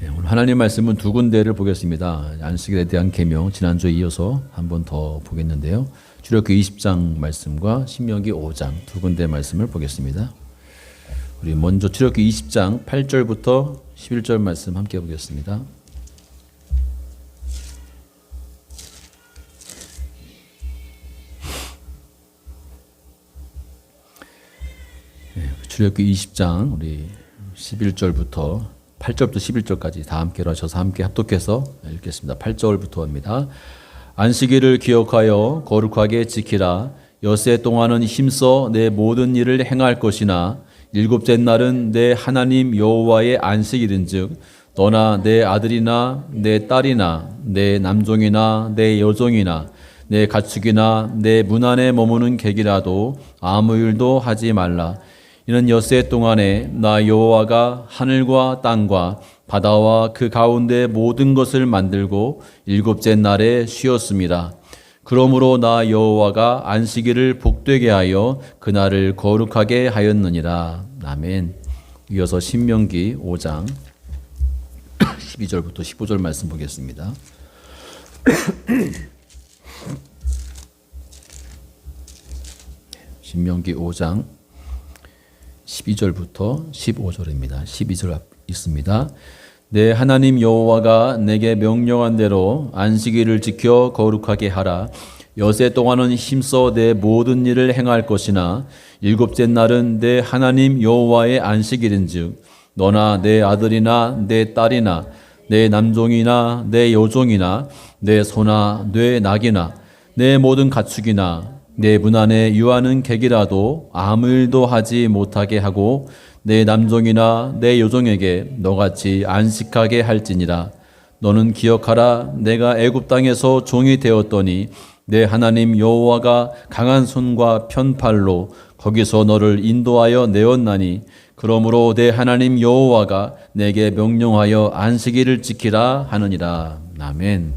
오늘 하나님 말씀은 두 군데를 보겠습니다. 안식일에 대한 계명, 지난주에 이어서 한 번 더 보겠는데요. 출애굽기 20장 말씀과 신명기 5장 두 군데 말씀을 보겠습니다. 우리 먼저 출애굽기 20장 8절부터 11절 말씀 함께 보겠습니다. 출애굽기 20장 우리 11절부터 8절부터 11절까지 다 함께로 하셔서 함께 합독해서 읽겠습니다. 8절부터입니다. 안식일을 기억하여 거룩하게 지키라. 엿새 동안은 힘써 내 모든 일을 행할 것이나 일곱째 날은 내 하나님 여호와의 안식일인즉 너나 내 아들이나 내 딸이나 내 남종이나 내 여종이나 내 가축이나 내 문 안에 머무는 객이라도 아무 일도 하지 말라. 이는 엿새 동안에 나 여호와가 하늘과 땅과 바다와 그 가운데 모든 것을 만들고 일곱째 날에 쉬었습니다. 그러므로 나 여호와가 안식일을 복되게 하여 그날을 거룩하게 하였느니라. 아멘. 이어서 신명기 5장 12절부터 15절 말씀 보겠습니다. 신명기 5장 12절부터 15절입니다. 12절 있습니다. 내 하나님 여호와가 내게 명령한 대로 안식일을 지켜 거룩하게 하라. 엿새 동안은 힘써 내 모든 일을 행할 것이나 일곱째 날은 내 하나님 여호와의 안식일인즉 너나 내 아들이나 내 딸이나 내 남종이나 내 여종이나 내 소나 내 낙이나 내 모든 가축이나 내 문 안에 유하는 객이라도 아무 일도 하지 못하게 하고 내 남종이나 내 여종에게 너같이 안식하게 할지니라. 너는 기억하라. 내가 애굽 땅에서 종이 되었더니 내 하나님 여호와가 강한 손과 편팔로 거기서 너를 인도하여 내었나니 그러므로 내 하나님 여호와가 내게 명령하여 안식일을 지키라 하느니라. 아멘.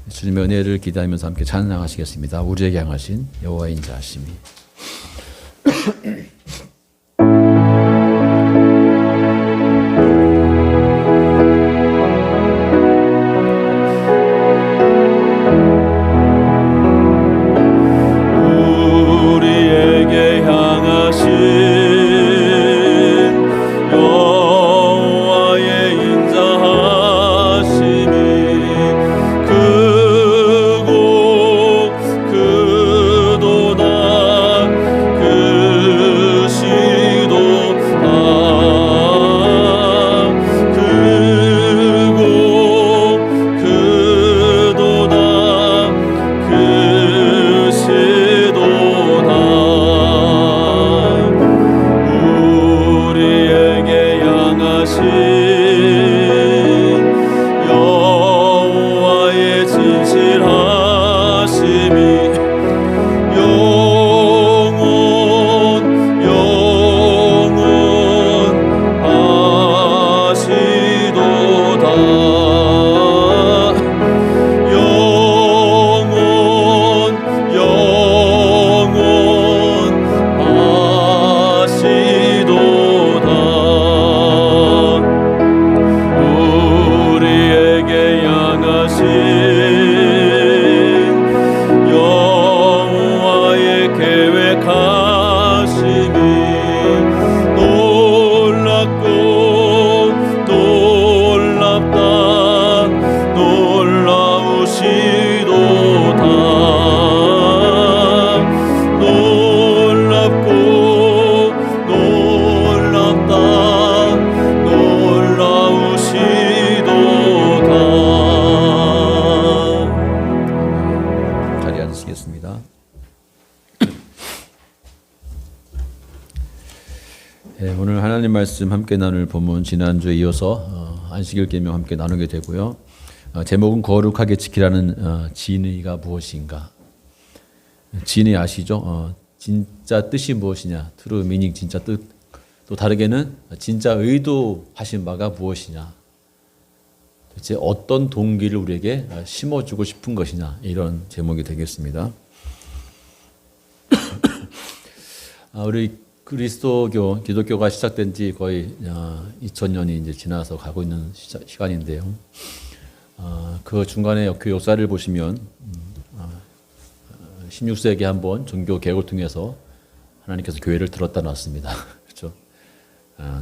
주님의 은혜를 기대하면서 함께 찬양하시겠습니다. 우리에게 향하신 여호와의 인자하심이. 우리에게 향하신 여호와의 인자하심이 오늘 하나님 말씀 함께 나눌 본문 지난주에 이어서 안식일 계명 함께 나누게 되고요. 제목은 거룩하게 지키라는 진의가 무엇인가. 진의 아시죠? 진짜 뜻이 무엇이냐. 트루 미닝 진짜 뜻. 또 다르게는 진짜 의도하신 바가 무엇이냐. 대체 어떤 동기를 우리에게 심어주고 싶은 것이냐. 이런 제목이 되겠습니다. 우리 그리스도교, 기독교가 시작된 지 거의 2000년이 이제 지나서 가고 있는 시간인데요. 그 중간에 그 역사를 보시면 16세기 한번 종교 개혁을 통해서 하나님께서 교회를 들었다 놨습니다. 그렇죠?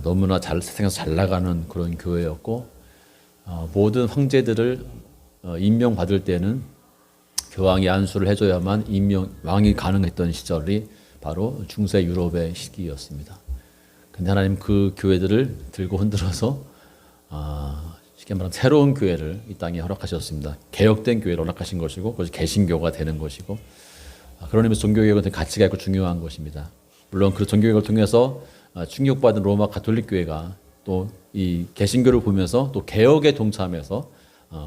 너무나 세상에서 잘 나가는 그런 교회였고, 모든 황제들을 임명받을 때는 교황이 안수를 해줘야만 왕이 가능했던 시절이 바로 중세 유럽의 시기였습니다. 근데 하나님 그 교회들을 들고 흔들어서 쉽게 말하면 새로운 교회를 이 땅에 허락하셨습니다. 개혁된 교회를 허락하신 것이고, 그것이 개신교가 되는 것이고, 그런 의미에서 종교개혁은 가치가 있고 중요한 것입니다. 물론 그 종교개혁을 통해서 충격받은 로마 가톨릭 교회가 또 이 개신교를 보면서 또 개혁에 동참해서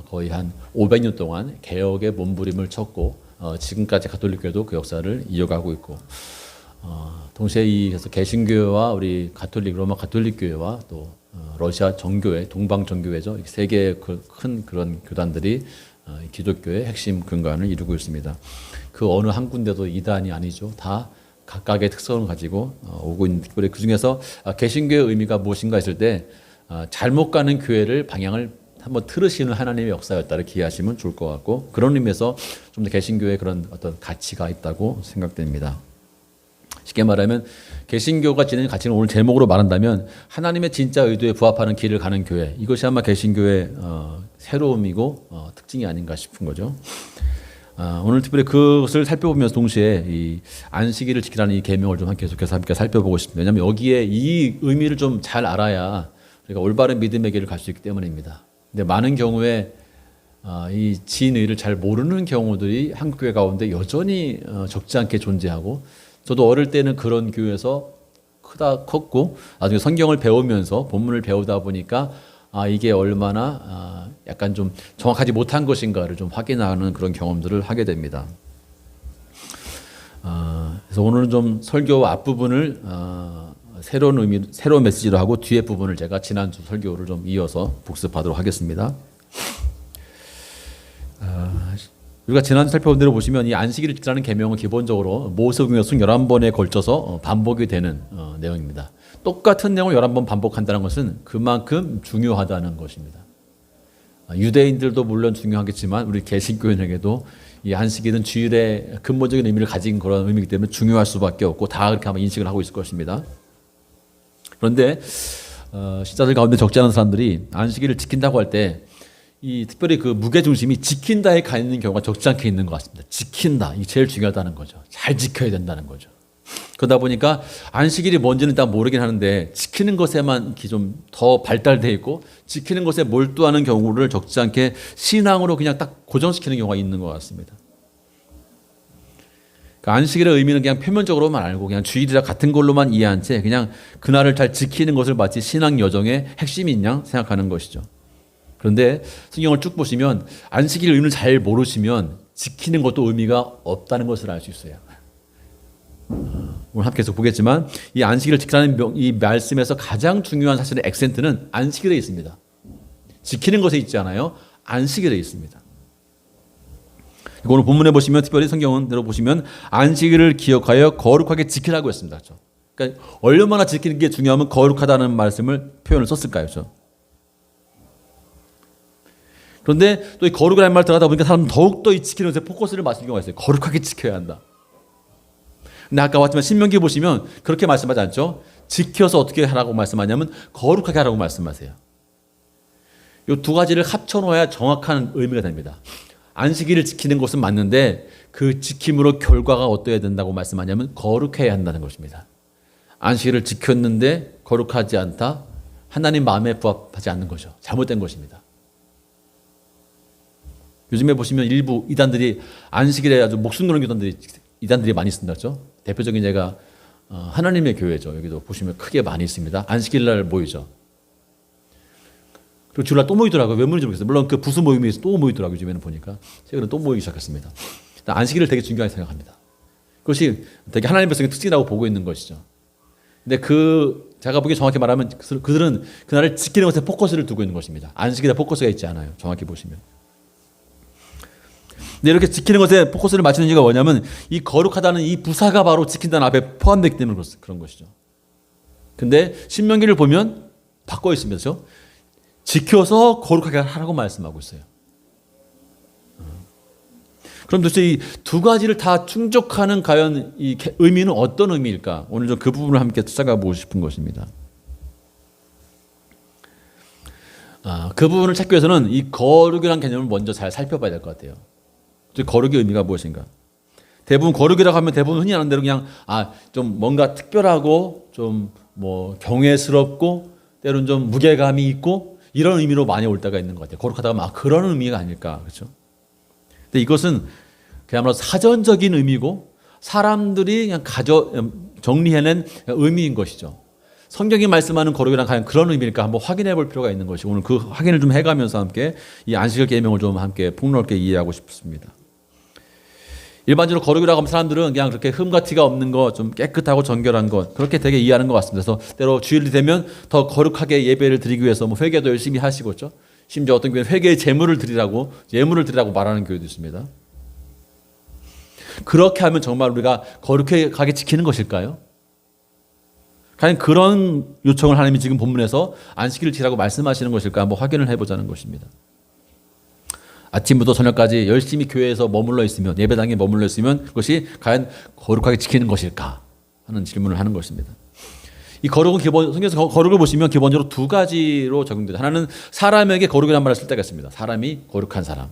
거의 한 500년 동안 개혁의 몸부림을 쳤고, 지금까지 가톨릭 교회도 그 역사를 이어가고 있고, 동시에 그래서 개신교와 우리 로마 가톨릭 교회와 또 러시아 정교회, 동방 정교회죠. 세 개의 큰 그런 교단들이 기독교의 핵심 근간을 이루고 있습니다. 그 어느 한 군데도 이단이 아니죠. 다 각각의 특성을 가지고 오고 있는, 특별히 그 중에서 개신교의 의미가 무엇인가 했을 때 잘못 가는 교회를 방향을 한번 틀으시는 하나님의 역사였다를 기억하시면 좋을 것 같고, 그런 의미에서 좀 더 개신교에 그런 어떤 가치가 있다고 생각됩니다. 쉽게 말하면 개신교가 지니는 가치는 오늘 제목으로 말한다면 하나님의 진짜 의도에 부합하는 길을 가는 교회, 이것이 아마 개신교의 새로움이고 특징이 아닌가 싶은 거죠. 오늘 특별히 그것을 살펴보면서 동시에 이 안식일을 지키라는 이 계명을 좀 계속해서 함께 살펴보고 싶습니다. 왜냐하면 여기에 이 의미를 좀 잘 알아야 우리가 올바른 믿음의 길을 갈 수 있기 때문입니다. 근데 많은 경우에 이 진의를 잘 모르는 경우들이 한국교회 가운데 여전히 적지 않게 존재하고, 저도 어릴 때는 그런 교회에서 컸고, 나중에 성경을 배우면서 본문을 배우다 보니까 이게 얼마나 약간 좀 정확하지 못한 것인가를 좀 확인하는 그런 경험들을 하게 됩니다. 그래서 오늘은 좀 설교 앞부분을 새로운 메시지로 하고, 뒤에 부분을 제가 지난주 설교를 좀 이어서 복습하도록 하겠습니다. 우리가 지난주 살펴본 대로 보시면 이 안식일을 지키라는 계명은 기본적으로 모세오경에서 11번에 걸쳐서 반복이 되는 내용입니다. 똑같은 내용을 11번 반복한다는 것은 그만큼 중요하다는 것입니다. 유대인들도 물론 중요하겠지만 우리 개신교인에게도 이 안식일은 주일의 근본적인 의미를 가진 그런 의미이기 때문에 중요할 수밖에 없고, 다 그렇게 아마 인식을 하고 있을 것입니다. 그런데 신자들 가운데 적지 않은 사람들이 안식일을 지킨다고 할 때 특별히 그 무게중심이 지킨다에 가 있는 경우가 적지 않게 있는 것 같습니다. 지킨다, 이게 제일 중요하다는 거죠. 잘 지켜야 된다는 거죠. 그러다 보니까 안식일이 뭔지는 다 모르긴 하는데 지키는 것에만 좀 더 발달되어 있고, 지키는 것에 몰두하는 경우를 적지 않게 신앙으로 그냥 딱 고정시키는 경우가 있는 것 같습니다. 안식일의 의미는 그냥 표면적으로만 알고 그냥 주일이라 같은 걸로만 이해한 채 그냥 그날을 잘 지키는 것을 마치 신앙 여정의 핵심인 양 생각하는 것이죠. 그런데 성경을 쭉 보시면 안식일 의미를 잘 모르시면 지키는 것도 의미가 없다는 것을 알 수 있어요. 오늘 함께 계속 보겠지만 이 안식일을 지키라는 이 말씀에서 가장 중요한 사실의 액센트는 안식일에 있습니다. 지키는 것에 있지 않아요. 안식일에 있습니다. 오늘 본문에 보시면, 특별히 성경대로 보시면 안식일을 기억하여 거룩하게 지키라고 했습니다. 그러니까 얼마나 지키는 게 중요하면 거룩하다는 표현을 썼을까요? 그런데 또 이 거룩이라는 말 들어가다 보니까 사람은 더욱더 이 지키는 것에 포커스를 맞추는 경우가 있어요. 거룩하게 지켜야 한다. 근데 아까 봤지만 신명기 보시면 그렇게 말씀하지 않죠. 지켜서 어떻게 하라고 말씀하냐면 거룩하게 하라고 말씀하세요. 이 두 가지를 합쳐놓아야 정확한 의미가 됩니다. 안식일을 지키는 것은 맞는데 그 지킴으로 결과가 어떠해야 된다고 말씀하냐면 거룩해야 한다는 것입니다. 안식일을 지켰는데 거룩하지 않다? 하나님 마음에 부합하지 않는 거죠. 잘못된 것입니다. 요즘에 보시면 일부 이단들이 안식일에 아주 목숨 노는 이단들이 많이 쓴다죠. 대표적인 예가 하나님의 교회죠. 여기도 보시면 크게 많이 있습니다. 안식일 날 모이죠. 그리고 주일날 또 모이더라고요. 왜 모이는지 모르겠어요. 물론 그 부수 모임이 또 모이더라고요. 요즘에는 보니까. 최근에 또 모이기 시작했습니다. 안식일을 되게 중요하게 생각합니다. 그것이 되게 하나님의 백성의 특징이라고 보고 있는 것이죠. 근데 제가 보기에 정확히 말하면 그들은 그날을 지키는 것에 포커스를 두고 있는 것입니다. 안식일에 포커스가 있지 않아요. 정확히 보시면. 근데 이렇게 지키는 것에 포커스를 맞추는 이유가 뭐냐면 이 거룩하다는 이 부사가 바로 지킨다는 앞에 포함되기 때문에 그런 것이죠. 근데 신명기를 보면 바꿔 있습니다. 그렇죠? 지켜서 거룩하게 하라고 말씀하고 있어요. 그럼 도대체 이 두 가지를 다 충족하는 과연 이 의미는 어떤 의미일까? 오늘 좀 그 부분을 함께 찾아가 보고 싶은 것입니다. 그 부분을 찾기 위해서는 이 거룩이라는 개념을 먼저 잘 살펴봐야 될 것 같아요. 거룩의 의미가 무엇인가? 대부분 거룩이라고 하면 대부분 흔히 아는 대로 그냥 좀 뭔가 특별하고 좀 뭐 경외스럽고 때로는 좀 무게감이 있고 이런 의미로 많이 올 때가 있는 것 같아요. 거룩하다가 막 그런 의미가 아닐까, 그렇죠? 근데 이것은 그야말로 사전적인 의미고 사람들이 그냥 정리해낸 의미인 것이죠. 성경이 말씀하는 거룩이란 과연 그런 의미일까 한번 확인해 볼 필요가 있는 것이고 오늘 그 확인을 좀 해가면서 함께 이 안식일 계명을 좀 함께 폭넓게 이해하고 싶습니다. 일반적으로 거룩이라고 하면 사람들은 그냥 그렇게 흠과 티가 없는 것, 좀 깨끗하고 정결한 것 그렇게 되게 이해하는 것 같습니다. 그래서 때로 주일이 되면 더 거룩하게 예배를 드리기 위해서 뭐 회개도 열심히 하시고 있죠. 심지어 어떤 교회는 회개의 예물을 드리라고 말하는 교회도 있습니다. 그렇게 하면 정말 우리가 거룩하게 지키는 것일까요? 과연 그런 요청을 하나님이 지금 본문에서 안식일을 지키라고 말씀하시는 것일까 한번 확인을 해보자는 것입니다. 아침부터 저녁까지 열심히 교회에서 머물러 있으면 예배당에 머물러 있으면 그것이 과연 거룩하게 지키는 것일까 하는 질문을 하는 것입니다. 이 거룩은 성경에서 거룩을 보시면 기본적으로 두 가지로 적용돼요. 하나는 사람에게 거룩이라는 말을 쓸 때가 있습니다. 사람이 거룩한 사람.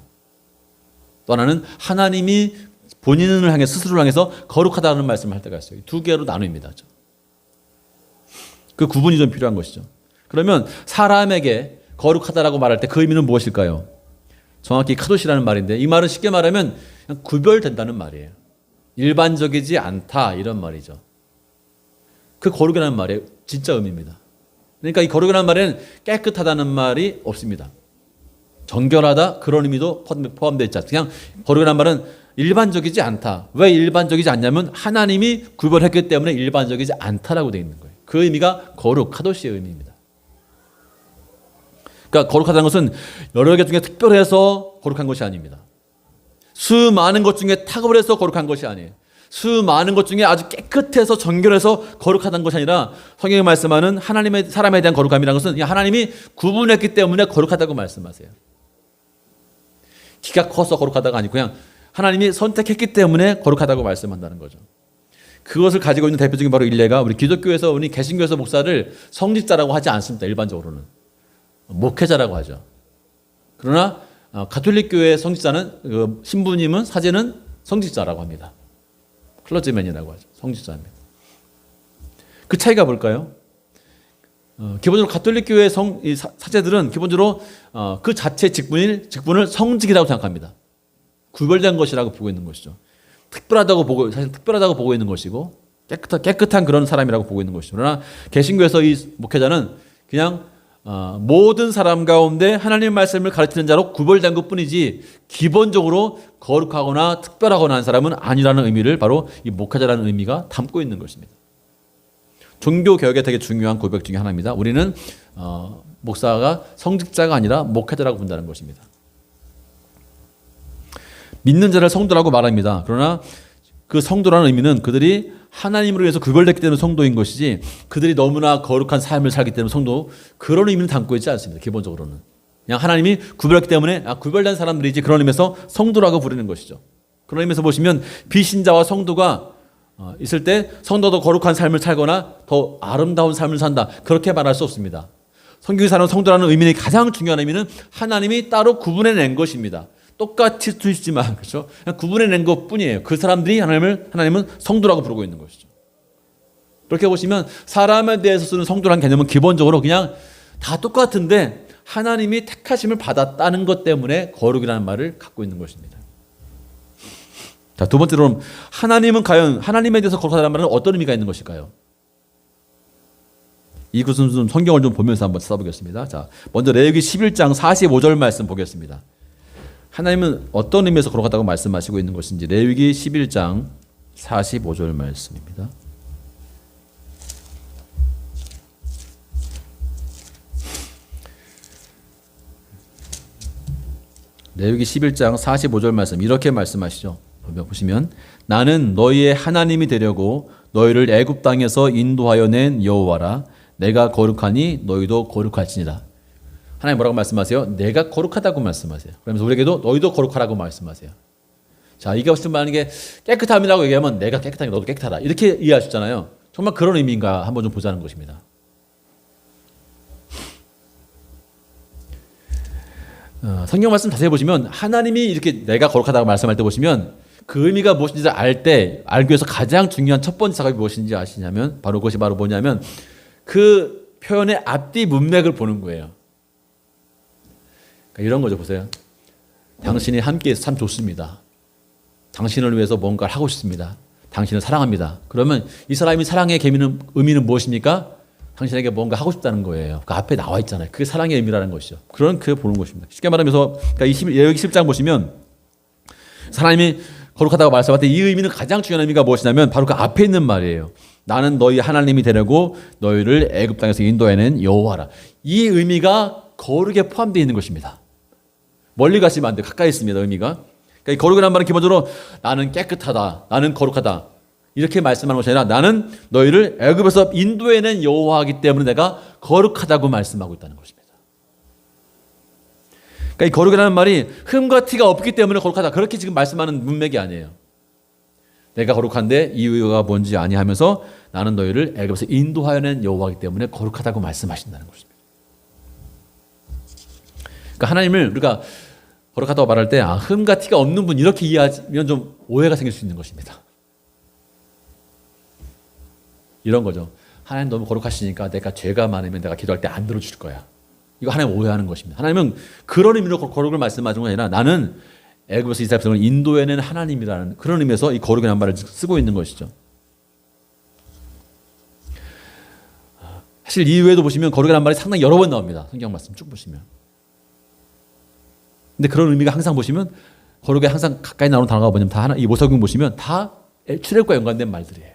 또 하나는 하나님이 본인을 향해 스스로를 향해서 거룩하다는 말씀을 할 때가 있어요. 두 개로 나눕니다. 그 구분이 좀 필요한 것이죠. 그러면 사람에게 거룩하다라고 말할 때 그 의미는 무엇일까요? 정확히 카도시라는 말인데 이 말은 쉽게 말하면 그냥 구별된다는 말이에요. 일반적이지 않다 이런 말이죠. 그 거룩이라는 말의 진짜 의미입니다. 그러니까 이 거룩이라는 말에는 깨끗하다는 말이 없습니다. 정결하다 그런 의미도 포함되어 있지 않습니다. 그냥 거룩이라는 말은 일반적이지 않다. 왜 일반적이지 않냐면 하나님이 구별했기 때문에 일반적이지 않다라고 되어 있는 거예요. 그 의미가 거룩, 카도시의 의미입니다. 그러니까 거룩하다는 것은 여러 개 중에 특별해서 거룩한 것이 아닙니다. 수많은 것 중에 탁월해서 거룩한 것이 아니에요. 수많은 것 중에 아주 깨끗해서 정결해서 거룩하다는 것이 아니라 성경이 말씀하는 하나님의 사람에 대한 거룩함이라는 것은 하나님이 구분했기 때문에 거룩하다고 말씀하세요. 키가 커서 거룩하다가 아니고 그냥 하나님이 선택했기 때문에 거룩하다고 말씀한다는 거죠. 그것을 가지고 있는 대표적인 바로 일례가 우리 기독교에서 우리 개신교에서 목사를 성직자라고 하지 않습니다. 일반적으로는 목회자라고 하죠. 그러나 가톨릭 교회의 성직자는 신부님은 사제는 성직자라고 합니다. 클러지맨이라고 하죠. 성직자입니다. 그 차이가 뭘까요? 기본적으로 가톨릭 교회의 사제들은 기본적으로 그 자체 직분을 성직이라고 생각합니다. 구별된 것이라고 보고 있는 것이죠. 사실 특별하다고 보고 있는 것이고 깨끗한 그런 사람이라고 보고 있는 것이죠. 그러나 개신교에서 이 목회자는 그냥 모든 사람 가운데 하나님의 말씀을 가르치는 자로 구별된 것뿐이지 기본적으로 거룩하거나 특별하거나 한 사람은 아니라는 의미를 바로 이 목회자라는 의미가 담고 있는 것입니다. 종교 개혁에 되게 중요한 고백 중에 하나입니다. 우리는 목사가 성직자가 아니라 목회자라고 본다는 것입니다. 믿는 자를 성도라고 말합니다. 그러나 그 성도라는 의미는 그들이 하나님으로 위해서 구별됐기 때문에 성도인 것이지 그들이 너무나 거룩한 삶을 살기 때문에 성도 그런 의미는 담고 있지 않습니다. 기본적으로는 그냥 하나님이 구별했기 때문에 구별된 사람들이지 그런 의미에서 성도라고 부르는 것이죠. 그런 의미에서 보시면 비신자와 성도가 있을 때 성도도 거룩한 삶을 살거나 더 아름다운 삶을 산다 그렇게 말할 수 없습니다. 성경이 사는 성도라는 의미의 가장 중요한 의미는 하나님이 따로 구분해낸 것입니다. 똑같이 쓰시지만 그렇죠? 구분해낸 것뿐이에요. 그 사람들이 하나님은 성도라고 부르고 있는 것이죠. 그렇게 보시면 사람에 대해서 쓰는 성도라는 개념은 기본적으로 그냥 다 똑같은데 하나님이 택하심을 받았다는 것 때문에 거룩이라는 말을 갖고 있는 것입니다. 자, 두 번째로 하나님은 과연 하나님에 대해서 거룩하다는 말은 어떤 의미가 있는 것일까요? 이것은 좀 성경을 좀 보면서 한번 찾아보겠습니다. 자, 먼저 레위기 11장 45절 말씀 보겠습니다. 하나님은 어떤 의미에서 거룩하다고 말씀하시고 있는 것인지 레위기 11장 45절 말씀입니다. 레위기 11장 45절 말씀 이렇게 말씀하시죠. 보시면 나는 너희의 하나님이 되려고 너희를 애굽 땅에서 인도하여 낸 여호와라. 내가 거룩하니 너희도 거룩할지니라. 하나님 뭐라고 말씀하세요? 내가 거룩하다고 말씀하세요. 그러면서 우리에게도 너희도 거룩하라고 말씀하세요. 자, 이게 무슨 말인게 깨끗함이라고 얘기하면 내가 깨끗하니 너도 깨끗하라. 이렇게 이해하셨잖아요. 정말 그런 의미인가 한번 좀 보자는 것입니다. 성경 말씀 자세히 보시면 하나님이 이렇게 내가 거룩하다고 말씀할 때 보시면 그 의미가 무엇인지 알기 위해서 가장 중요한 첫 번째 작업이 무엇인지 아시냐면 바로 그것이 바로 뭐냐면 그 표현의 앞뒤 문맥을 보는 거예요. 그러니까 이런 거죠. 보세요. 당신이 함께해서 참 좋습니다. 당신을 위해서 뭔가를 하고 싶습니다. 당신을 사랑합니다. 그러면 이 사람이 사랑의 의미는 무엇입니까? 당신에게 뭔가 하고 싶다는 거예요. 그 앞에 나와 있잖아요. 그게 사랑의 의미라는 것이죠. 그런 그 보는 것입니다. 쉽게 말하면서 그러니까 여기 10장 보시면 사람이 거룩하다고 말씀할 때 이 의미는 가장 중요한 의미가 무엇이냐면 바로 그 앞에 있는 말이에요. 나는 너희 하나님이 되려고 너희를 애굽 땅에서 인도해낸 여호와라. 이 의미가 거룩에 포함되어 있는 것입니다. 멀리 가시면 안 돼요. 가까이 있습니다. 의미가. 그러니까 이 거룩이라는 말은 기본적으로 나는 깨끗하다. 나는 거룩하다. 이렇게 말씀하는 것이 아니라 나는 너희를 애굽에서 인도해낸 여호와이기 때문에 내가 거룩하다고 말씀하고 있다는 것입니다. 그러니까 이 거룩이라는 말이 흠과 티가 없기 때문에 거룩하다. 그렇게 지금 말씀하는 문맥이 아니에요. 내가 거룩한데 이유가 뭔지 아니하면서 나는 너희를 애굽에서 인도하여낸 여호와이기 때문에 거룩하다고 말씀하신다는 것입니다. 그러니까 하나님을 우리가 거룩하다고 말할 때 흠과 티가 없는 분 이렇게 이해하면 좀 오해가 생길 수 있는 것입니다. 이런 거죠. 하나님 너무 거룩하시니까 내가 죄가 많으면 내가 기도할 때 안 들어줄 거야. 이거 하나님 오해하는 것입니다. 하나님은 그런 의미로 거룩을 말씀하시는 게 아니라 나는 애굽에서 이스라엘 백성을 인도해낸 하나님이라는 그런 의미에서 이 거룩이라는 말을 쓰고 있는 것이죠. 사실 이외에도 보시면 거룩이라는 말이 상당히 여러 번 나옵니다. 성경 말씀 쭉 보시면. 근데 그런 의미가 항상 보시면 거룩에 항상 가까이 나오는 단어가 뭐냐면 다 이 모세오경 보시면 다 출애굽과 연관된 말들이에요.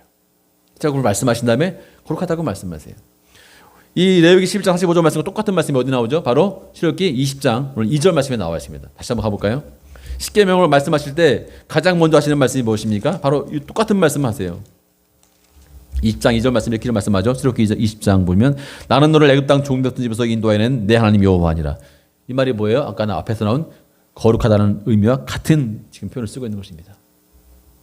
출애굽을 말씀하신 다음에 거룩하다고 말씀하세요. 이 레위기 11장 45절 말씀과 똑같은 말씀이 어디 나오죠? 바로 출애굽기 20장 오늘 2절 말씀에 나와 있습니다. 다시 한번 가볼까요? 십계명을 말씀하실 때 가장 먼저 하시는 말씀이 무엇입니까? 바로 이 똑같은 말씀을 하세요. 20장 2절 말씀 이렇게 말씀하죠. 출애굽기 20장 보면 나는 너를 애굽 땅 종되었던 집에서 인도해낸 내 하나님 여호와니라. 이 말이 뭐예요? 아까 앞에서 나온 거룩하다는 의미와 같은 지금 표현을 쓰고 있는 것입니다.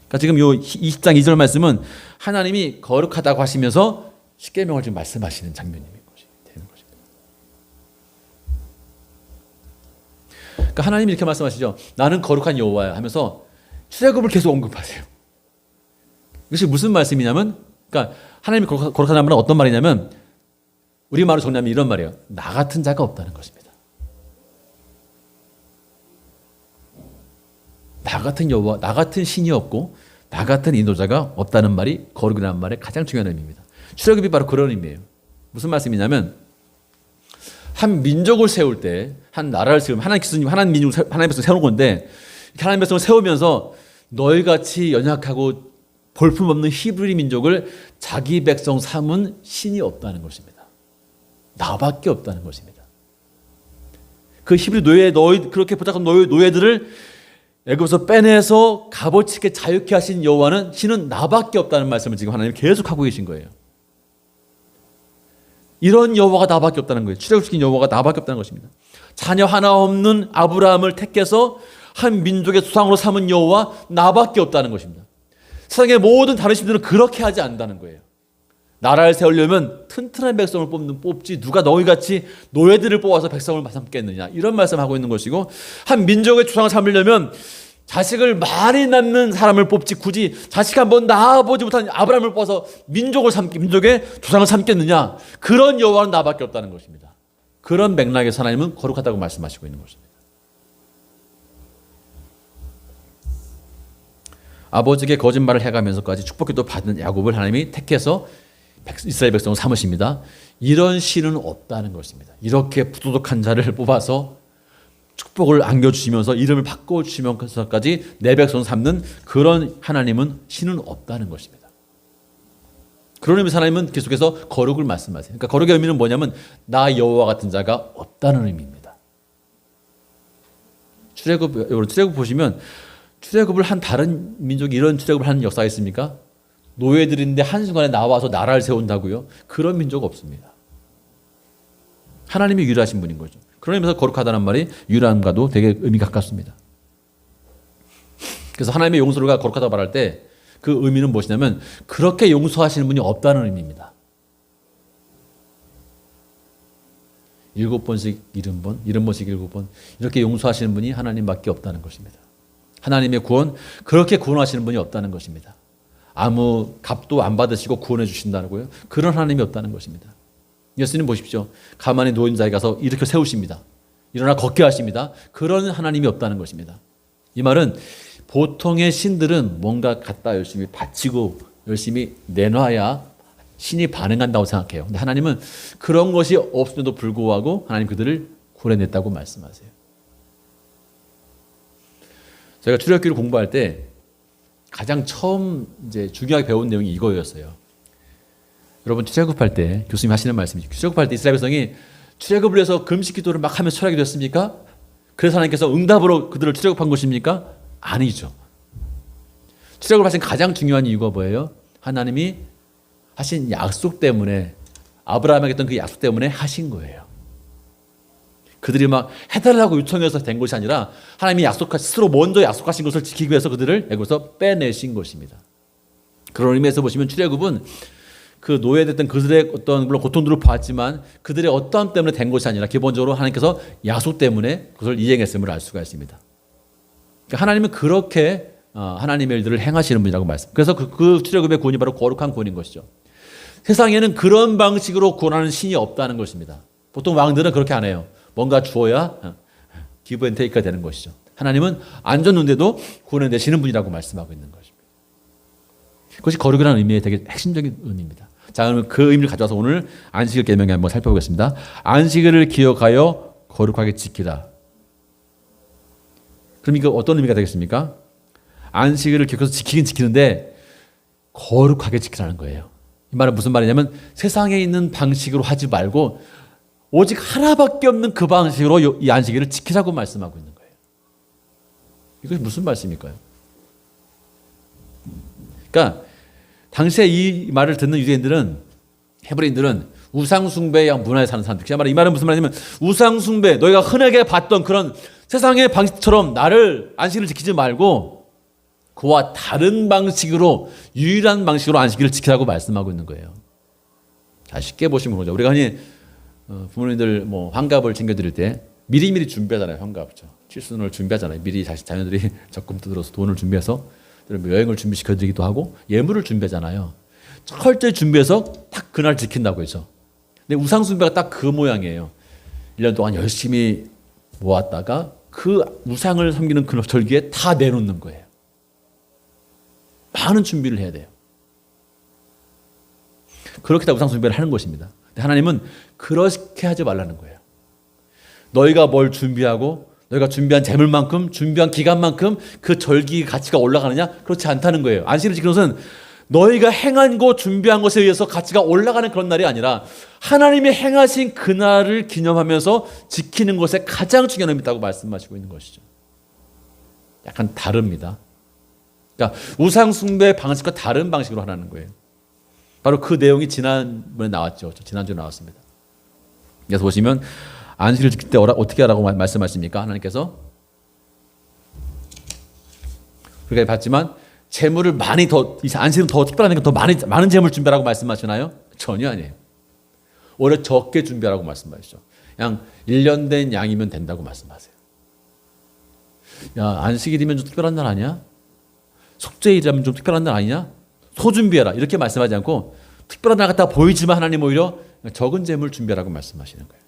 그러니까 지금 이 20장 2절 말씀은 하나님이 거룩하다고 하시면서 십계명을 지금 말씀하시는 장면이 되는 것입니다. 그러니까 하나님이 이렇게 말씀하시죠. 나는 거룩한 여호와야 하면서 출애굽을 계속 언급하세요. 이것이 무슨 말씀이냐면, 그러니까 하나님이 거룩하다는 말은 어떤 말이냐면 우리말로 정리하면 이런 말이에요. 나 같은 자가 없다는 것입니다. 나 같은 여호와, 나 같은 신이 없고 나 같은 인도자가 없다는 말이 거룩이라는 말의 가장 중요한 의미입니다. 출애굽이 바로 그런 의미예요. 무슨 말씀이냐면 한 민족을 세울 때, 한 나라를 세우면 하나님 민족을 하나님 백성을 세우는 건데 하나님 백성을 세우면서 너희 같이 연약하고 볼품없는 히브리 민족을 자기 백성 삼은 신이 없다는 것입니다. 나밖에 없다는 것입니다. 그 히브리 노예 그렇게 부탁한 노예들을 애굽에서 빼내서 값어치게 자유케 하신 여호와는 신은 나밖에 없다는 말씀을 지금 하나님 계속 하고 계신 거예요. 이런 여호와가 나밖에 없다는 거예요. 출애굽시킨 여호와가 나밖에 없다는 것입니다. 자녀 하나 없는 아브라함을 택해서 한 민족의 수상으로 삼은 여호와 나밖에 없다는 것입니다. 세상의 모든 다른 신들은 그렇게 하지 않는다는 거예요. 나라를 세우려면 튼튼한 백성을 뽑지 누가 너희같이 노예들을 뽑아서 백성을 삼겠느냐, 이런 말씀하고 있는 것이고, 한 민족의 조상을 삼으려면 자식을 많이 낳는 사람을 뽑지 굳이 자식 한번 낳아보지 못한 아브라함을 뽑아서 민족의 조상을 삼겠느냐, 그런 여호와는 나밖에 없다는 것입니다. 그런 맥락에서 하나님은 거룩하다고 말씀하시고 있는 것입니다. 아버지에게 거짓말을 해가면서까지 축복기도 받은 야곱을 하나님이 택해서 이스라엘 백성을 삼으십니다. 이런 신은 없다는 것입니다. 이렇게 부도덕한 자를 뽑아서 축복을 안겨주시면서 이름을 바꿔주시면서까지 내 백성을 삼는 그런 하나님은 신은 없다는 것입니다. 그런 의미에서 하나님은 계속해서 거룩을 말씀하세요. 그러니까 거룩의 의미는 뭐냐면 나 여호와 같은 자가 없다는 의미입니다. 출애굽 보시면 출애굽을 한 다른 민족이 이런 출애굽을 하는 역사가 있습니까? 노예들인데 한순간에 나와서 나라를 세운다고요? 그런 민족 없습니다. 하나님이 유일하신 분인 거죠. 그런 의미에서 거룩하다는 말이 유일함과도 되게 의미가 가깝습니다. 그래서 하나님의 용서가 거룩하다고 말할 때 그 의미는 무엇이냐면 그렇게 용서하시는 분이 없다는 의미입니다. 7번씩 70번, 70번씩 7번 이렇게 용서하시는 분이 하나님밖에 없다는 것입니다. 하나님의 구원, 그렇게 구원하시는 분이 없다는 것입니다. 아무 값도 안 받으시고 구원해 주신다고요? 그런 하나님이 없다는 것입니다. 예수님 보십시오. 가만히 누워있는 자에 가서 일으켜 세우십니다. 일어나 걷게 하십니다. 그런 하나님이 없다는 것입니다. 이 말은 보통의 신들은 뭔가 갖다 열심히 바치고 열심히 내놔야 신이 반응한다고 생각해요. 근데 하나님은 그런 것이 없음에도 불구하고 하나님 그들을 구원해냈다고 말씀하세요. 제가 출애굽기를 공부할 때 가장 처음 이제 중요하게 배운 내용이 이거였어요. 여러분 출애굽할 때 교수님 하시는 말씀이죠. 출애굽할 때 이스라엘 백성이 출애굽을 해서 금식 기도를 막 하면서 철학이 됐습니까? 그래서 하나님께서 응답으로 그들을 출애굽한 것입니까? 아니죠. 출애굽을 하신 가장 중요한 이유가 뭐예요? 하나님이 하신 약속 때문에, 아브라함에게 했던 그 약속 때문에 하신 거예요. 그들이 막 해달라고 요청해서 된 것이 아니라 하나님이 스스로 먼저 약속하신 것을 지키기 위해서 그들을 애굽에서 빼내신 것입니다. 그런 의미에서 보시면 출애굽은 그 노예됐던 그들의 어떤 물론 고통들을 보았지만 그들의 어떠함 때문에 된 것이 아니라 기본적으로 하나님께서 약속 때문에 그것을 이행했음을 알 수가 있습니다. 그러니까 하나님은 그렇게 하나님의 일들을 행하시는 분이라고 말씀. 그래서 그 출애굽의 구원이 바로 거룩한 구원인 것이죠. 세상에는 그런 방식으로 구원하는 신이 없다는 것입니다. 보통 왕들은 그렇게 안 해요. 뭔가 주어야 기브 앤 테이크가 되는 것이죠. 하나님은 안 줬는데도 구원해 내시는 분이라고 말씀하고 있는 것입니다. 그것이 거룩이라는 의미의 되게 핵심적인 의미입니다. 자, 그러면 그 의미를 가져와서 오늘 안식일 계명에 한번 살펴보겠습니다. 안식일을 기억하여 거룩하게 지키라. 그럼 이거 어떤 의미가 되겠습니까? 안식일을 기억해서 지키긴 지키는데 거룩하게 지키라는 거예요. 이 말은 무슨 말이냐면 세상에 있는 방식으로 하지 말고 오직 하나밖에 없는 그 방식으로 이 안식일을 지키라고 말씀하고 있는 거예요. 이것이 무슨 말씀일까요? 그러니까 당시에 이 말을 듣는 유대인들은, 헤브리인들은 우상숭배의 문화에 사는 사람들. 이 말은 무슨 말이냐면 우상숭배, 너희가 흔하게 봤던 그런 세상의 방식처럼 나를 안식일을 지키지 말고 그와 다른 방식으로, 유일한 방식으로 안식일을 지키라고 말씀하고 있는 거예요. 자, 쉽게 보시면 그러죠. 우리가 흔히 부모님들 뭐 환갑을 챙겨드릴 때 미리미리 준비하잖아요. 환갑죠. 칠순을 준비하잖아요. 미리 다시 자녀들이 적금 들어서 돈을 준비해서 여행을 준비시켜드리기도 하고 예물을 준비하잖아요. 철저히 준비해서 딱 그날 지킨다고 해서. 근데 우상숭배가 딱 그 모양이에요. 1년 동안 열심히 모았다가 그 우상을 섬기는 그 절기에 다 내놓는 거예요. 많은 준비를 해야 돼요. 그렇게 다 우상숭배를 하는 것입니다. 근데 하나님은 그렇게 하지 말라는 거예요. 너희가 뭘 준비하고 너희가 준비한 재물만큼, 준비한 기간만큼 그 절기 가치가 올라가느냐? 그렇지 않다는 거예요. 안식일을 지키는 것은 너희가 행한 것, 준비한 것에 의해서 가치가 올라가는 그런 날이 아니라 하나님이 행하신 그날을 기념하면서 지키는 것에 가장 중요한 의미가 있다고 말씀하시고 있는 것이죠. 약간 다릅니다. 그러니까 우상 숭배 방식과 다른 방식으로 하라는 거예요. 바로 그 내용이 지난번에 나왔죠. 지난주에 나왔습니다. 그래서 보시면 안식일을 지킬 때 어떻게 하라고 말씀하십니까? 하나님께서 우리가 봤지만 재물을 많이 더, 안식일은 더 특별하니까 더 많은 재물 준비하라고 말씀하시나요? 전혀 아니에요. 오히려 적게 준비하라고 말씀하시죠. 그냥 1년 된 양이면 된다고 말씀하세요. 야, 안식일이면 좀 특별한 날 아니야? 속죄일이라면 좀 특별한 날 아니냐? 소 준비해라. 이렇게 말씀하지 않고 특별한 날 같아 보이지만 하나님 오히려 적은 재물 준비하라고 말씀하시는 거예요.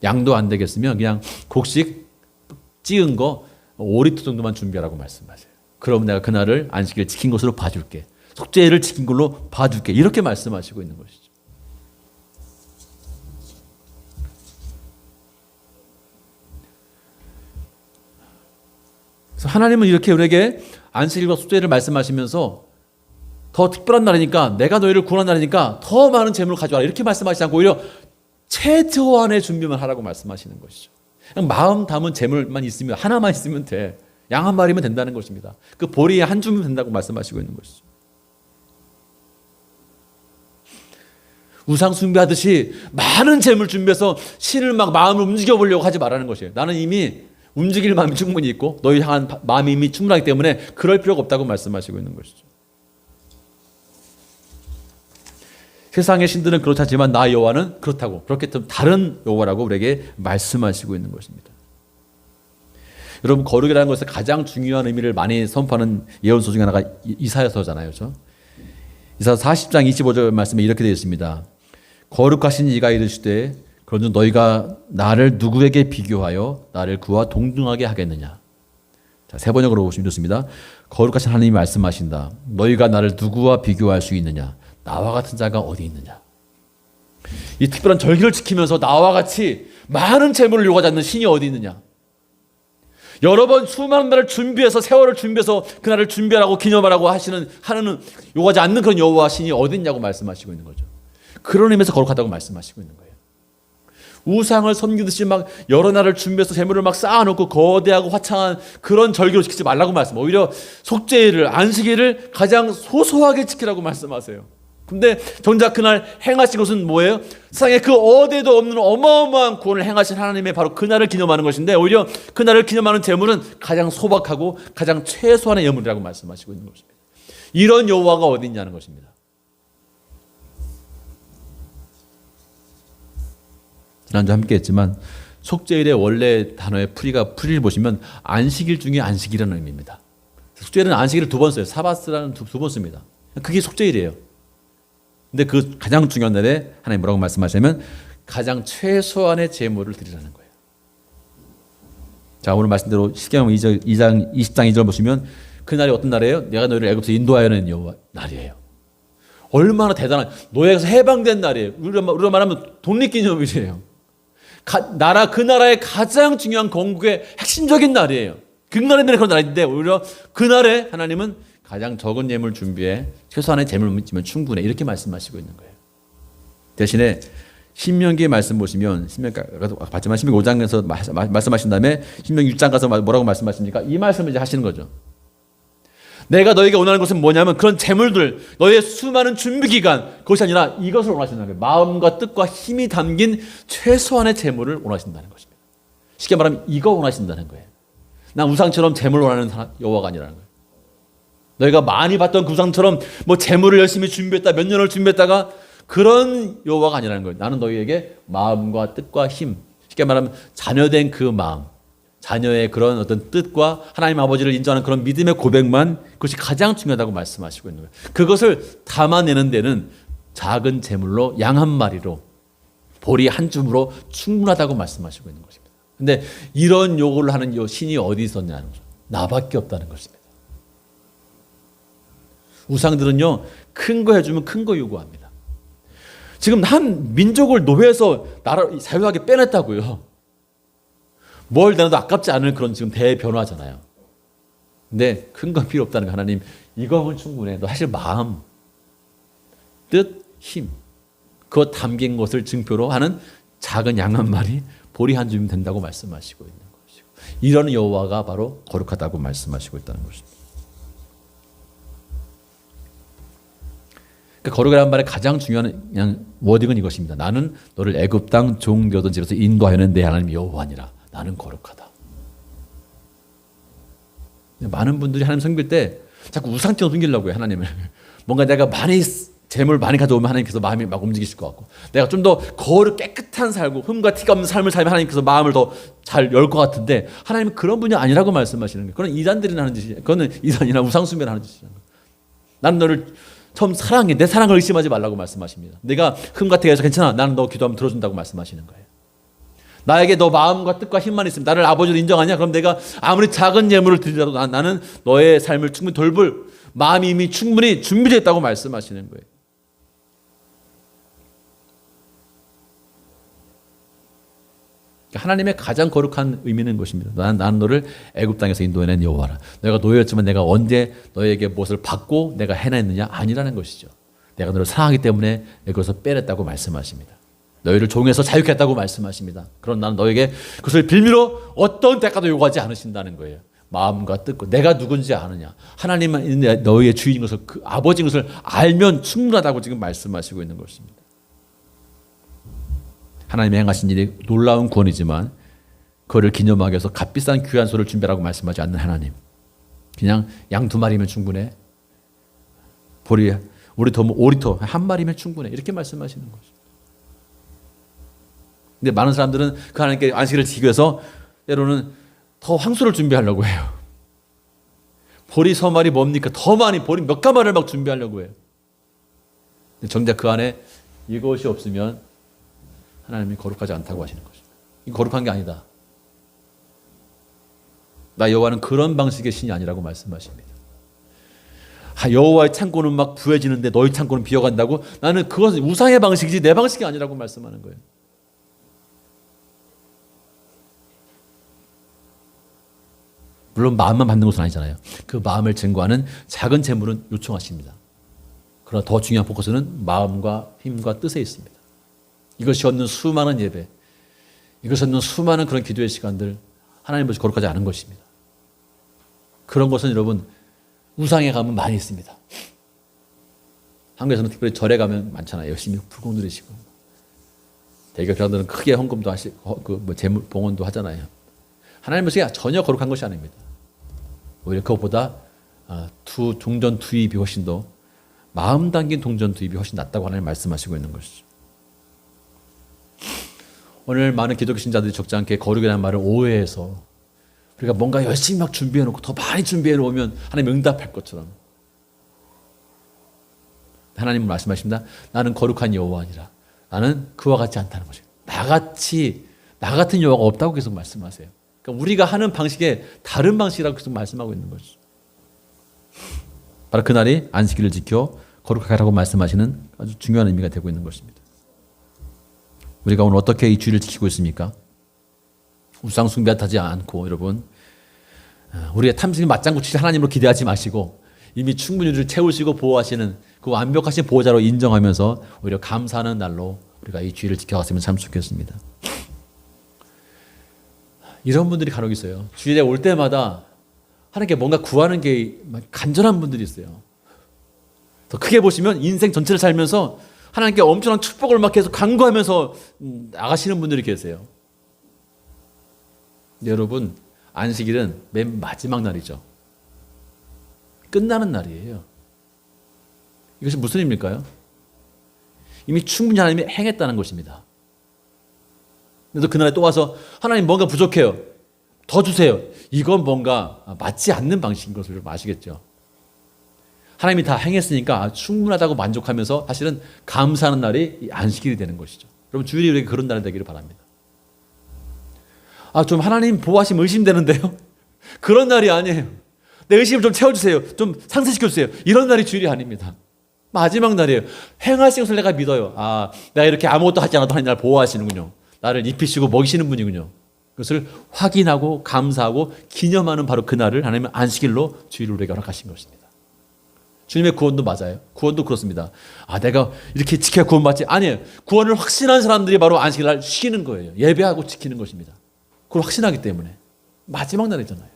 양도 안 되겠으면 그냥 곡식 찌은 거 5리터 정도만 준비하라고 말씀하세요. 그럼 내가 그날을 안식일 지킨 것으로 봐줄게. 속죄일을 지킨 걸로 봐줄게. 이렇게 말씀하시고 있는 것이죠. 그래서 하나님은 이렇게 우리에게 안식일과 속죄일을 말씀하시면서 더 특별한 날이니까, 내가 너희를 구원한 날이니까 더 많은 재물을 가져와라. 이렇게 말씀하시지 않고 오히려 최소한의 준비만 하라고 말씀하시는 것이죠. 그냥 마음 담은 재물만 있으면, 하나만 있으면 돼. 양 한 마리면 된다는 것입니다. 그 보리에 한 줌이면 된다고 말씀하시고 있는 것이죠. 우상 숭배하듯이 많은 재물 준비해서 신을 막 마음을 움직여 보려고 하지 말라는 것이에요. 나는 이미 움직일 마음이 충분히 있고 너희 향한 마음이 이미 충분하기 때문에 그럴 필요가 없다고 말씀하시고 있는 것이죠. 세상의 신들은 그렇지 않지만 나 여호와는 그렇다고, 그렇게 좀 다른 여호와라고 우리에게 말씀하시고 있는 것입니다. 여러분, 거룩이라는 것에 가장 중요한 의미를 많이 선포하는 예언서 중에 하나가 이사야서잖아요. 그렇죠? 이사야 40장 25절 말씀에 이렇게 되어 있습니다. 거룩하신 이가 이르시되 그런즉 너희가 나를 누구에게 비교하여 나를 그와 동등하게 하겠느냐. 자, 세 번역으로 보시면 좋습니다. 거룩하신 하나님이 말씀하신다. 너희가 나를 누구와 비교할 수 있느냐. 나와 같은 자가 어디 있느냐. 이 특별한 절기를 지키면서 나와 같이 많은 재물을 요구하지 않는 신이 어디 있느냐. 여러 번 수많은 날을 준비해서, 세월을 준비해서 그날을 준비하라고 기념하라고 하는 요구하지 않는 그런 여호와 신이 어디 있냐고 말씀하시고 있는 거죠. 그런 의미에서 거룩하다고 말씀하시고 있는 거예요. 우상을 섬기듯이 막 여러 날을 준비해서 재물을 막 쌓아놓고 거대하고 화창한 그런 절기로 지키지 말라고 말씀하세요. 오히려 속죄일을, 안식일을 가장 소소하게 지키라고 말씀하세요. 근데 정작 그날 행하신 것은 뭐예요? 세상에 그 어디에도 없는 어마어마한 구원을 행하신 하나님의 바로 그날을 기념하는 것인데, 오히려 그날을 기념하는 제물은 가장 소박하고 가장 최소한의 예물이라고 말씀하시고 있는 것입니다. 이런 여호와가 어디 있냐는 것입니다. 지난주 함께 했지만 속죄일의 원래 단어의 풀이를 보시면 안식일 중에 안식이라는 의미입니다. 속죄일은 안식일을 두 번 써요. 사바스라는 두 번 씁니다. 그게 속죄일이에요. 근데 그 가장 중요한 날에 하나님 뭐라고 말씀하시냐면 가장 최소한의 제물을 드리라는 거예요. 자, 오늘 말씀대로 시경 20장 2절 보시면 그 날이 어떤 날이에요? 내가 너희를 애굽에서 인도하여낸 여호와 날이에요. 얼마나 대단한, 노예에서 해방된 날이에요. 우리로 말하면 독립기념일이에요. 그 나라의 가장 중요한 건국의 핵심적인 날이에요. 극날의 그런 날인데 오히려 그날에 하나님은 가장 적은 예물 준비해 최소한의 재물을 주면 충분해, 이렇게 말씀하시고 있는 거예요. 대신에 신명기의 말씀 보시면 봤지만 신명기 5장에서 말씀하신 다음에 신명기 6장 가서 뭐라고 말씀하십니까? 이 말씀을 이제 하시는 거죠. 내가 너에게 원하는 것은 뭐냐면 그런 재물들, 너의 수많은 준비 기간, 그것이 아니라 이것을 원하신다는 거예요. 마음과 뜻과 힘이 담긴 최소한의 재물을 원하신다는 것입니다. 쉽게 말하면 이거 원하신다는 거예요. 난 우상처럼 재물을 원하는 여호와가 아니라는 거예요. 너희가 많이 봤던 그 우상처럼 뭐 재물을 열심히 준비했다, 몇 년을 준비했다가 그런 여호와가 아니라는 거예요. 나는 너희에게 마음과 뜻과 힘, 쉽게 말하면 자녀된 그 마음, 자녀의 그런 어떤 뜻과 하나님 아버지를 인정하는 그런 믿음의 고백만, 그것이 가장 중요하다고 말씀하시고 있는 거예요. 그것을 담아내는 데는 작은 재물로 양 한 마리로, 보리 한 줌으로 충분하다고 말씀하시고 있는 것입니다. 근데 이런 요구를 하는 요 신이 어디 있었냐는 거죠. 나밖에 없다는 것입니다. 우상들은요, 큰 거 해주면 큰 거 요구합니다. 지금 한 민족을 노예에서 나라를 자유하게 빼냈다고요. 뭘 내놔도 아깝지 않은 그런 지금 대변화잖아요. 근데 큰 건 필요 없다는 거. 하나님, 이거면 충분해. 너 사실 마음, 뜻, 힘, 그거 담긴 것을 증표로 하는 작은 양 한 마리, 보리 한 줌이면 된다고 말씀하시고 있는 것이고, 이런 여호와가 바로 거룩하다고 말씀하시고 있다는 것입니다. 그러니까 거룩이라는 말의 가장 중요한 그냥 워딩은 이것입니다. 나는 너를 애굽 땅 종되었던 집에서 인도하여낸 내 하나님 여호와니라. 나는 거룩하다. 많은 분들이 하나님 섬길 때 자꾸 우상처럼 섬기려고 해요, 하나님을. 뭔가 내가 많이 재물 많이 가져오면 하나님께서 마음이 막 움직이실 것 같고, 내가 좀 더 거룩 깨끗한 살고 흠과 티가 없는 삶을 살면 하나님께서 마음을 더 잘 열 것 같은데, 하나님은 그런 분이 아니라고 말씀하시는 거예요. 그건 이단들이 하는 짓이에요. 그거는 이단이나 우상숭배를 하는 짓이에요. 나는 너를 처음 사랑해. 내 사랑을 의심하지 말라고 말씀하십니다. 내가 흠 같게 해서 괜찮아. 나는 너 기도하면 들어준다고 말씀하시는 거예요. 나에게 너 마음과 뜻과 힘만 있으면, 나를 아버지로 인정하냐? 그럼 내가 아무리 작은 예물을 드리더라도 나는 너의 삶을 충분히 돌볼 마음이 이미 충분히 준비되어 있다고 말씀하시는 거예요. 하나님의 가장 거룩한 의미는 것입니다. 나는 너를 애굽 땅에서 인도해낸 여호와라. 내가 노예였지만 내가 언제 너에게 무엇을 받고 내가 해냈느냐? 아니라는 것이죠. 내가 너를 사랑하기 때문에 그것을 빼냈다고 말씀하십니다. 너희를 종에서 자유케 했다고 말씀하십니다. 그럼 나는 너에게 그것을 빌미로 어떤 대가도 요구하지 않으신다는 거예요. 마음과 뜻과 내가 누군지 아느냐? 하나님은 너희의 주인인 것을, 그 아버지인 것을 알면 충분하다고 지금 말씀하시고 있는 것입니다. 하나님이 행하신 일이 놀라운 구원이지만 그거를 기념하기 위해서 값비싼 귀한 소를 준비하라고 말씀하지 않는 하나님. 그냥 양 2마리면 충분해. 보리 우리 더 5리터 1마리면 충분해. 이렇게 말씀하시는 거죠. 근데 많은 사람들은 그 하나님께 안식일을 지키기 위해서 때로는 더 황소를 준비하려고 해요. 보리 서말이 뭡니까? 더 많이 보리 몇 가마를 막 준비하려고 해요. 근데 정작 그 안에 이것이 없으면 하나님이 거룩하지 않다고 하시는 거죠. 이거 거룩한 게 아니다. 나 여호와는 그런 방식의 신이 아니라고 말씀하십니다. 여호와의 창고는 막 부해지는데 너희 창고는 비어간다고? 나는 그것은 우상의 방식이지 내 방식이 아니라고 말씀하는 거예요. 물론 마음만 받는 것은 아니잖아요. 그 마음을 증거하는 작은 재물은 요청하십니다. 그러나 더 중요한 포커스는 마음과 힘과 뜻에 있습니다. 이것이 얻는 수많은 예배, 이것이 얻는 수많은 그런 기도의 시간들, 하나님 앞에서 거룩하지 않은 것입니다. 그런 것은 여러분 우상에 가면 많이 있습니다. 한국에서는 특별히 절에 가면 많잖아요. 열심히 불공 누리시고 대기업 사람들은 크게 헌금도 하시고 재물 봉헌도 하잖아요. 하나님 앞에서 전혀 거룩한 것이 아닙니다. 오히려 그것보다 동전 투입이 훨씬 더 마음 담긴 동전 투입이 훨씬 낫다고 하나님 말씀하시고 있는 것이죠. 오늘 많은 기독교 신자들이 적지 않게 거룩이라는 말을 오해해서 우리가 뭔가 열심히 막 준비해놓고 더 많이 준비해놓으면 하나님 응답할 것처럼 하나님은 말씀하십니다. 나는 거룩한 여호와니라. 나는 그와 같지 않다는 것이에요. 나 같은 여호와가 없다고 계속 말씀하세요. 그러니까 우리가 하는 방식에 다른 방식이라고 계속 말씀하고 있는 거죠. 바로 그날이 안식일을 지켜 거룩하게 하라고 말씀하시는 아주 중요한 의미가 되고 있는 것입니다. 우리가 오늘 어떻게 이 주일을 지키고 있습니까? 우상 숭배하지 않고 여러분 우리의 탐심이 맞장구 치지 하나님으로 기대하지 마시고 이미 충분히 우리를 채우시고 보호하시는 그 완벽하신 보호자로 인정하면서 오히려 감사하는 날로 우리가 이 주일을 지켜갔으면 참 좋겠습니다. 이런 분들이 간혹 있어요. 주일에 올 때마다 하나님께 뭔가 구하는 게 간절한 분들이 있어요. 더 크게 보시면 인생 전체를 살면서 하나님께 엄청난 축복을 막 계속 간구하면서 나가시는 분들이 계세요. 여러분 안식일은 맨 마지막 날이죠. 끝나는 날이에요. 이것이 무슨 의미일까요? 이미 충분히 하나님이 행했다는 것입니다. 그래서 그날에 또 와서 하나님 뭔가 부족해요. 더 주세요. 이건 뭔가 맞지 않는 방식인 것을 좀 아시겠죠? 하나님이 다 행했으니까 충분하다고 만족하면서 사실은 감사하는 날이 이 안식일이 되는 것이죠. 여러분 주일이 우리에게 그런 날이 되기를 바랍니다. 좀 하나님 보호하시면 의심되는데요. 그런 날이 아니에요. 내 의심을 좀 채워주세요. 좀 상쇄시켜주세요. 이런 날이 주일이 아닙니다. 마지막 날이에요. 행하신 것을 내가 믿어요. 내가 이렇게 아무것도 하지 않아도 하나님 나를 보호하시는군요. 나를 입히시고 먹이시는 분이군요. 그것을 확인하고 감사하고 기념하는 바로 그날을 하나님은 안식일로 주일을 우리에게 허락하신 것입니다. 주님의 구원도 맞아요. 구원도 그렇습니다. 내가 이렇게 지켜야 구원받지? 아니에요. 구원을 확신한 사람들이 바로 안식일 날 쉬는 거예요. 예배하고 지키는 것입니다. 그걸 확신하기 때문에 마지막 날이잖아요.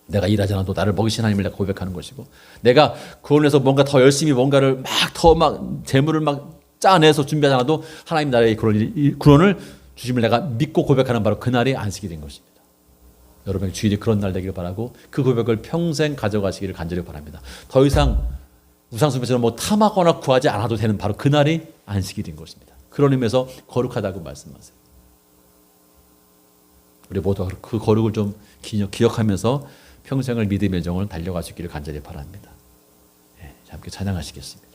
내가 일하지 않아도 나를 먹이신 하나님을 내가 고백하는 것이고 내가 구원해서 뭔가 더 열심히 뭔가를 재물을 막 짜내서 준비하지 않아도 하나님 나라의 구원을 주심을 내가 믿고 고백하는 바로 그날이 안식일인 것입니다. 여러분의 주일이 그런 날 되기를 바라고 그 고백을 평생 가져가시기를 간절히 바랍니다. 더 이상 우상숭배처럼 탐하거나 구하지 않아도 되는 바로 그날이 안식일인 것입니다. 그런 의미에서 거룩하다고 말씀하세요. 우리 모두 그 거룩을 좀 기억하면서 평생을 믿음의 정을 달려가시기를 간절히 바랍니다. 함께 찬양하시겠습니다.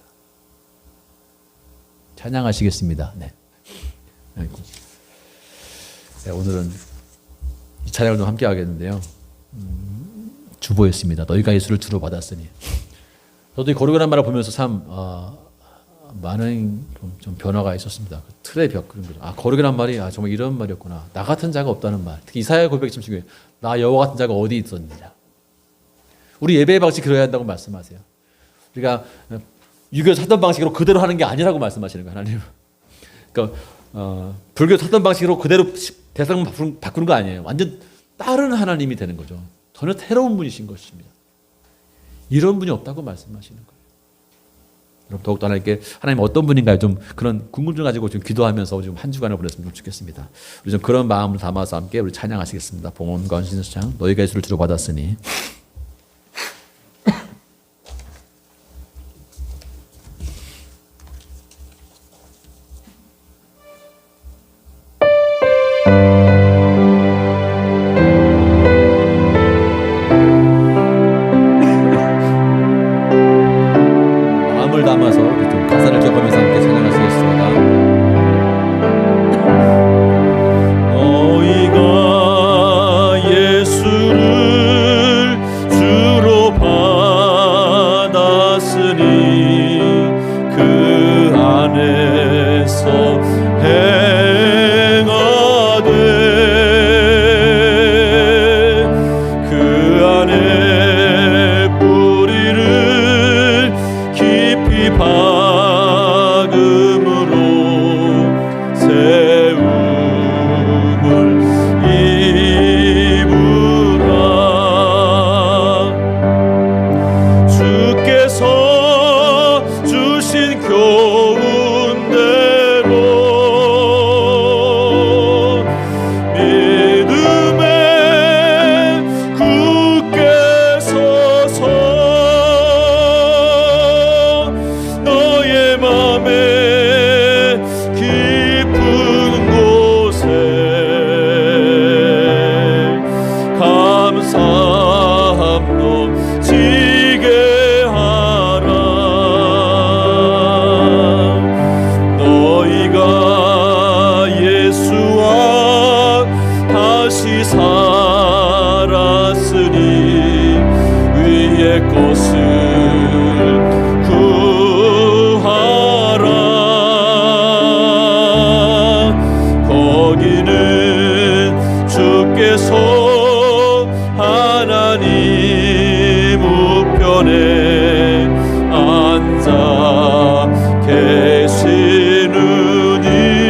찬양하시겠습니다. 네. 오늘은 이 찬양을 좀 함께 하겠는데요. 주보였습니다. 너희가 예수를 주로 받았으니. 저도 이 거룩이라는 말을 보면서 참 많은 좀 변화가 있었습니다. 그 틀의 벽 그런 거죠. 거룩이란 말이 정말 이런 말이었구나. 나 같은 자가 없다는 말. 특히 이사야의 고백이 참 중요해요. 나 여호와 같은 자가 어디 있었느냐. 우리 예배의 방식 그래야 한다고 말씀하세요. 우리가 유교에서 하던 방식으로 그대로 하는 게 아니라고 말씀하시는 거예요. 하나님. 그러니까 불교에서 하던 방식으로 그대로 대상만 바꾸는 거 아니에요. 완전 다른 하나님이 되는 거죠. 전혀 새로운 분이신 것입니다. 이런 분이 없다고 말씀하시는 거예요. 여러분 더욱더 하나님 어떤 분인가요? 좀 그런 궁금증 가지고 좀 기도하면서 좀 한 주간을 보냈으면 좋겠습니다. 우리 좀 그런 마음을 담아서 함께 우리 찬양하시겠습니다. 봉헌과 헌신의 너희 예수를 주로 받았으니. 담아서 좀 가사를 기억하면서 함께 찬양하시겠습니다. 너희가 예수를 주로 받았으니 그 안에서 행하되 그 안에 뿌리를 깊이 박음으로 세움을 입으라. 주께서 주신 교훈대로 믿음에 굳게 서서 너의 맘에 깊은 곳에 감사함 넘치게 하라. 너희가 예수와 다시 살았으니 위의 것을 구하라. 거기는 주께서 하나님 우편에 앉아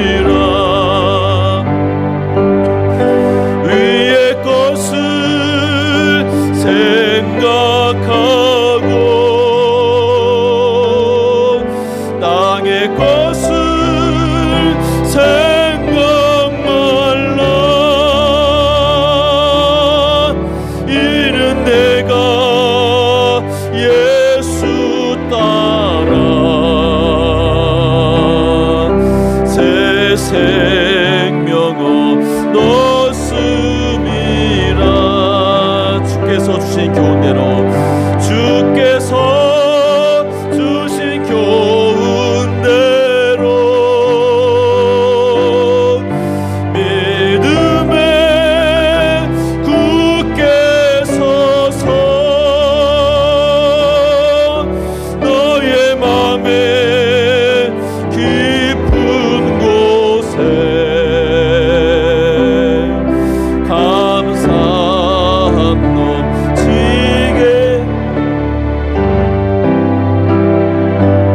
계시느니라. 위의 것을 생각하고 땅의 것을 생각 말라. 이는 내가 예수 따라 새 생명 얻었음이라. 주께서 주신 교훈대로 주께서